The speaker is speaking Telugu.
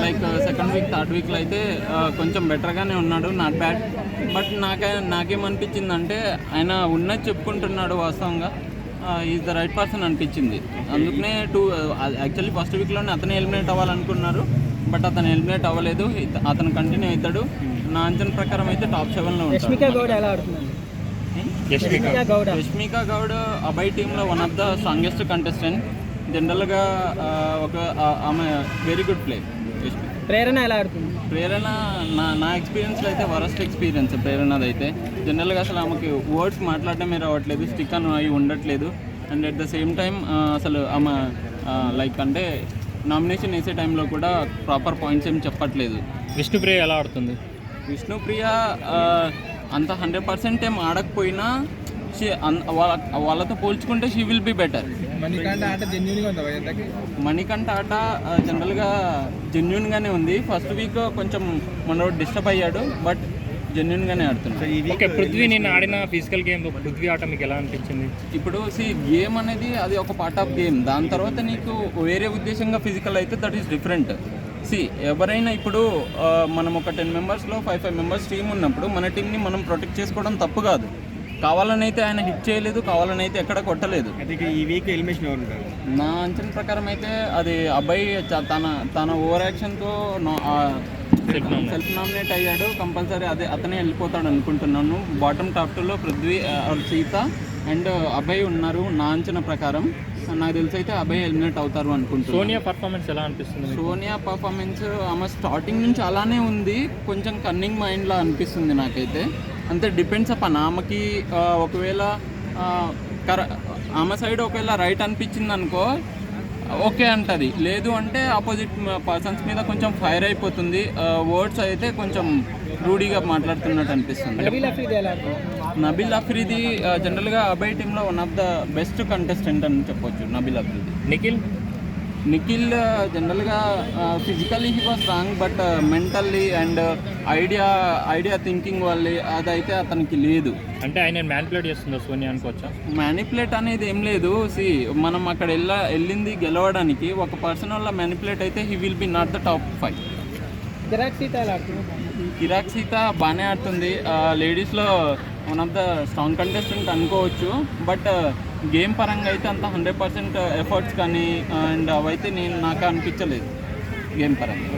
లైక్ సెకండ్ వీక్ థర్డ్ వీక్లో అయితే కొంచెం బెటర్గానే ఉన్నాడు, నాట్ బ్యాడ్. బట్ నాకేమనిపించిందంటే ఆయన ఉన్నది చెప్పుకుంటున్నాడు, వాస్తవంగా ఈజ్ ద రైట్ పర్సన్ అనిపించింది. అందుకనే యాక్చువల్లీ ఫస్ట్ వీక్లోనే అతనే ఎలిమినేట్ అవ్వాలనుకున్నారు, బట్ అతను ఎలిమినేట్ అవ్వలేదు, అతను కంటిన్యూ అవుతాడు. నా అంచనా ప్రకారం అయితే టాప్ 7లో ఉంటాడు. యష్మికా గౌడ్ అబ్బాయి టీంలో one of the strongest contestant. జనరల్గా ఆమె వెరీ గుడ్ ప్లే. ప్రేరణ ఎలా ఆడుతుంది? ప్రేరణ నా ఎక్స్పీరియన్స్లో అయితే వరస్ట్ ఎక్స్పీరియన్స్ ప్రేరణది అయితే. జనరల్గా అసలు ఆమెకి వర్డ్స్ మాట్లాడటమే రావట్లేదు, స్టిక్ అని అవి ఉండట్లేదు. And at the same time అసలు ఆమె లైక్ అంటే నామినేషన్ వేసే టైంలో కూడా ప్రాపర్ పాయింట్స్ ఏం చెప్పట్లేదు. విష్ణుప్రియ ఎలా ఆడుతుంది? విష్ణుప్రియ అంత 100% ఏం ఆడకపోయినా వాళ్ళతో పోల్చుకుంటే she will be better. Manikanta ఆట జనరల్గా జెన్యున్గానే ఉంది. ఫస్ట్ వీక్ కొంచెం మనోడు డిస్టర్బ్ అయ్యాడు, బట్ జెన్యున్గానే ఆడుతున్నాడు. ఓకే, పృథ్వీ నేను ఆడిన ఫిజికల్ గేమ్ పృథ్వీ ఆట మీకు ఎలా అనిపించింది? ఇప్పుడు గేమ్ అనేది అది ఒక పార్ట్ ఆఫ్ గేమ్. దాని తర్వాత నీకు వేరే ఉద్దేశంగా ఫిజికల్ అయితే దట్ ఈస్ డిఫరెంట్. ఎవరైనా ఇప్పుడు మనం ఒక 10 మెంబర్స్లో 5 మెంబర్స్ టీం ఉన్నప్పుడు మన టీంని మనం ప్రొటెక్ట్ చేసుకోవడం తప్పు కాదు. కావాలని అయితే ఆయన హిట్ చేయలేదు, కావాలని అయితే ఎక్కడ కొట్టలేదు. ఈ వీక్ ఎలిమినేషన్ ఎవరు ఉంటారు? నా అంచనా ప్రకారం అయితే అది అబ్బాయి తన ఓవర్ యాక్షన్తో సెల్ఫ్ నామినేట్ అయ్యాడు. కంపల్సరీ అతనే వెళ్ళిపోతాడు అనుకుంటున్నాను. బాటమ్ టాప్ 2లో పృథ్వీ, సీత అండ్ అబ్బాయి ఉన్నారు. నా అంచనా ప్రకారం నాకు తెలిసి అయితే అబ్బాయి ఎలిమినేట్ అవుతారు అనుకుంటున్నాను. సోనియా పర్ఫార్మెన్స్ ఎలా అనిపిస్తుంది? సోనియా పర్ఫార్మెన్స్ ఆమె స్టార్టింగ్ నుంచి అలానే ఉంది, కొంచెం కన్నింగ్ మైండ్లా అనిపిస్తుంది నాకైతే. అంతే, డిపెండ్స్ అపాన్ ఆమెకి. ఒకవేళ ఆమె సైడ్ ఒకవేళ రైట్ అనిపించింది అనుకో ఓకే అంటది, లేదు అంటే ఆపోజిట్ పర్సన్స్ మీద కొంచెం ఫైర్ అయిపోతుంది. వర్డ్స్ అయితే కొంచెం రూడీగా మాట్లాడుతున్నట్టు అనిపిస్తుంది. నబీల్ అఫ్రీది జనరల్గా అబ్బాయి టీంలో one of the best contestant అని చెప్పొచ్చు. నబీల్ అఫ్రీది. నిఖిల్ జనరల్గా physically he was strong, but mentally and idea thinking వల్ల అదైతే అతనికి లేదు. అంటే ఆయన మ్యానిపులేట్ చేస్తుందో సోనియా అనుకోవచ్చా? మ్యానిపులేట్ అనేది ఏం లేదు. మనం అక్కడ వెళ్ళింది గెలవడానికి. ఒక పర్సన్ వల్ల మ్యానిపులేట్ అయితే he will be not the top 5. Kiraak Seetha బాగానే ఆడుతుంది. లేడీస్లో one of the strong contestant అనుకోవచ్చు. బట్ గేమ్ పరంగా అయితే అంత 100% ఎఫర్ట్స్ కానీ అండ్ అవైతే నాకు అనిపించలేదు గేమ్ పరంగా.